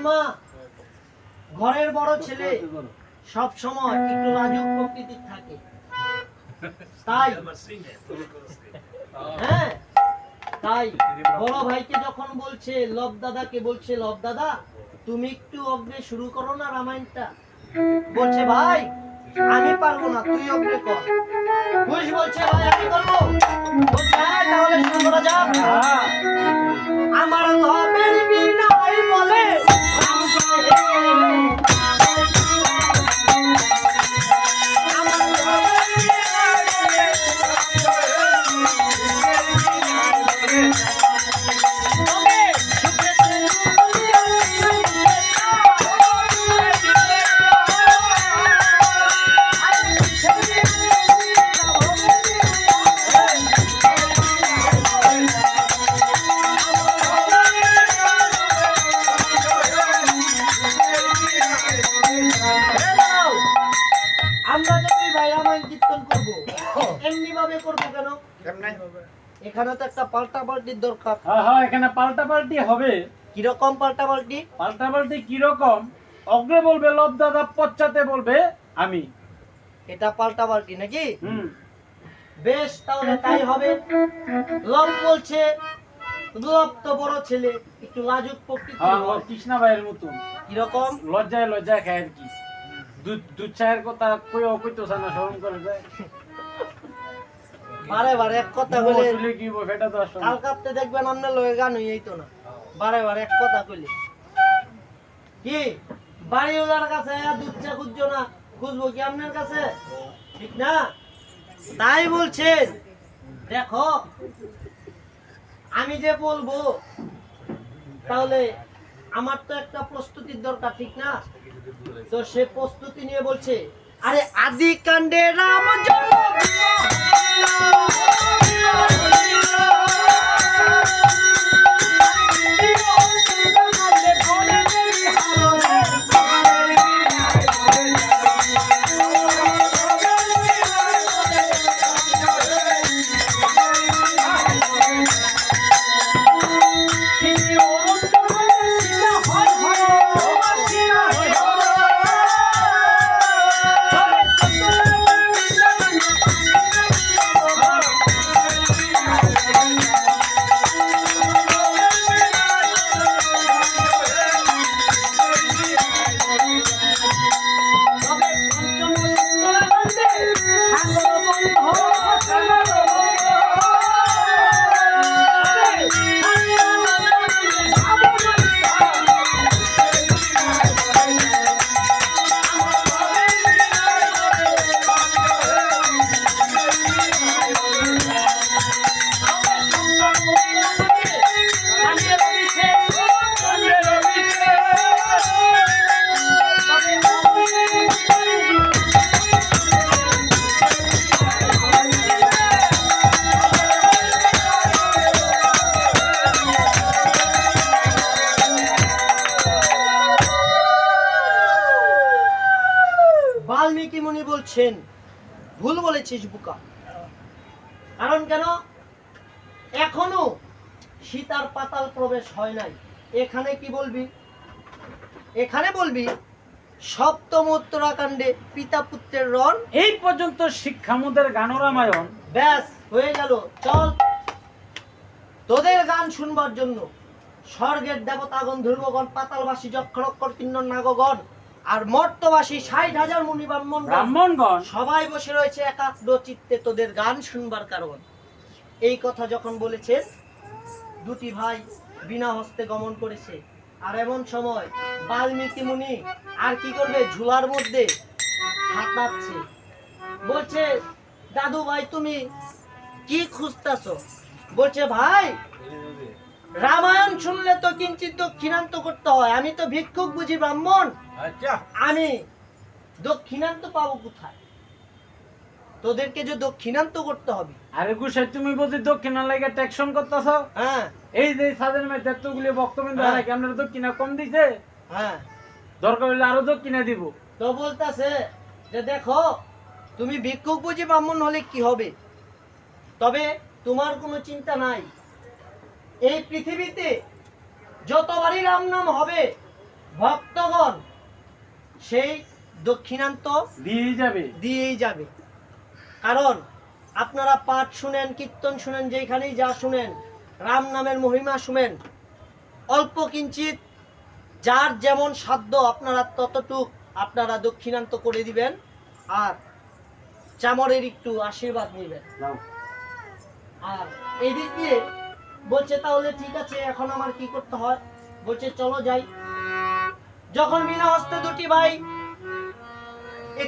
মা ঘরের বড় ছেলে সব সময় একটু লাজুক প্রকৃতির থাকে, তাই হ্যাঁ তাই বড় ভাইকে যখন বলছে লব দাদাকে বলছে, লব দাদা তুমি একটু অগ্রে শুরু করো না রামায়ণটা। বলছে ভাই আমি পারবো না, তুই অগ্রে কর। ঘুষ বলছে ভাই আমি করবো। বলছে হ্যাঁ তাহলে শুরু করা যাক। আমার লবের বিনয় বলে এখানে তো একটা পাল্টাপাল্টির দরকার। হ্যাঁ এখানে পাল্টাপাল্টি হবে। কিরকম পাল্টাপাল্টি? পাল্টাপাল্টি কিরকম? অগ্রে বলবে লব দাদা, পশ্চাতে বলবে আমি। এটা পাল্টাপাল্টি নাকি? বেশ তাহলে তাই হবে। লব বলছে, লব তো বড় ছেলে, একটু লাজুক প্রকৃতি। হ্যাঁ কৃষ্ণা ভাইয়ের মতন। কিরকম? লজ্জায় লজ্জায় খায় আর কি। দুধ চায়ের কথা কইও কইতেছ না, শরম করে যায়। বারে বারে এক কথা বলে কি বল ফেটা তো আসলে কাল কাটতে দেখবেন আমরা লয়ে গান হইই তো না। বারে বারে এক কথা কইলে কি বাড়িওয়ালার কাছে দুধ চা খুঁজছো না, খুঁজবো কি আপনার কাছে? ঠিক না? তাই বলছেন দেখো আমি যে বলবো তাহলে আমার তো একটা প্রস্তুতির দরকার, ঠিক না? তো সে প্রস্তুতি নিয়ে বলছে আরে আদি কাণ্ডে রাম বাল্মীকি মুনি বলছেন ভুল বলেছিস বুকা। কারণ কেন? এখনো সীতার পাতাল প্রবেশ হয় নাই। এখানে কি বলবি? এখানে বলবি সপ্তম উত্তরাকাণ্ডে পিতা পুত্রের রণ। এই পর্যন্ত শিক্ষামুদের গান রামায়ণ। ব্যাস হয়ে গেল। চল তোদের গান শুনবার জন্য স্বর্গের দেবতাগণ, ধ্রুবগণ, পাতালবাসী, যক্ষরক্ষর, কিন্নর, নাগগণ আর মর্তবাসী ৬০,০০০ মুনি ব্রাহ্মণগণ সবাই বসে রয়েছে একাগ্র চিত্তে তোদের গান শুনবার কারণ। এই কথা যখন বলেছেন দুটি ভাই বিনা হস্তে গমন করেছে। আর এমন সময় বাল্মীকি মুনি আর কি করবে, ঝুলার মধ্যে হাতাচ্ছে। বলছে দাদু ভাই তুমি কি খুঁজতেছো? বলছে ভাই রামায়ণ শুনলে তো কিঞ্চিত দক্ষিণান্ত করতে হয়। আমি তো ভিক্ষুক বুঝি ব্রাহ্মণ, আমি দক্ষিণান্ত পাবো কোথায়? তোদেরকে যে দক্ষিণান্ত করতে হবে। আরে গুসাই তুমি বলছি দক্ষিণা লাগে ট্যাক্সন করতেছ। হ্যাঁ এই যে সাদের মধ্যে এতগুলি বক্তব্য নাকি আপনারা দক্ষিণা কম দিছে? হ্যাঁ দরকার হলে আরো দক্ষিণা দিব। তো বলতাছে যে দেখো তুমি ভিক্ষুক বুঝি ব্রাহ্মণ হলে কি হবে, তবে তোমার কোনো চিন্তা নাই। এই পৃথিবীতে যতবারই রাম নাম হবে ভক্তগণ সেই দক্ষিণান্ত দিয়েই যাবে। কারণ আপনারা পাঠ শুনেন, কীর্তন শুনেন, যেখানেই যা শুনেন, রাম নামের মহিমা শুনেন, অল্প কিঞ্চিত যার যেমন সাধ্য আপনারা ততটুক আপনারা দক্ষিণান্ত করে দিবেন, আর চামরের একটু আশীর্বাদ নেবেন। নাও। আর এদিক দিয়ে বলছে তাহলে ঠিক আছে, এখন আমার কি করতে হয়? বলছে চলো যাই। যখন বিনা হস্তে দুটি ভাই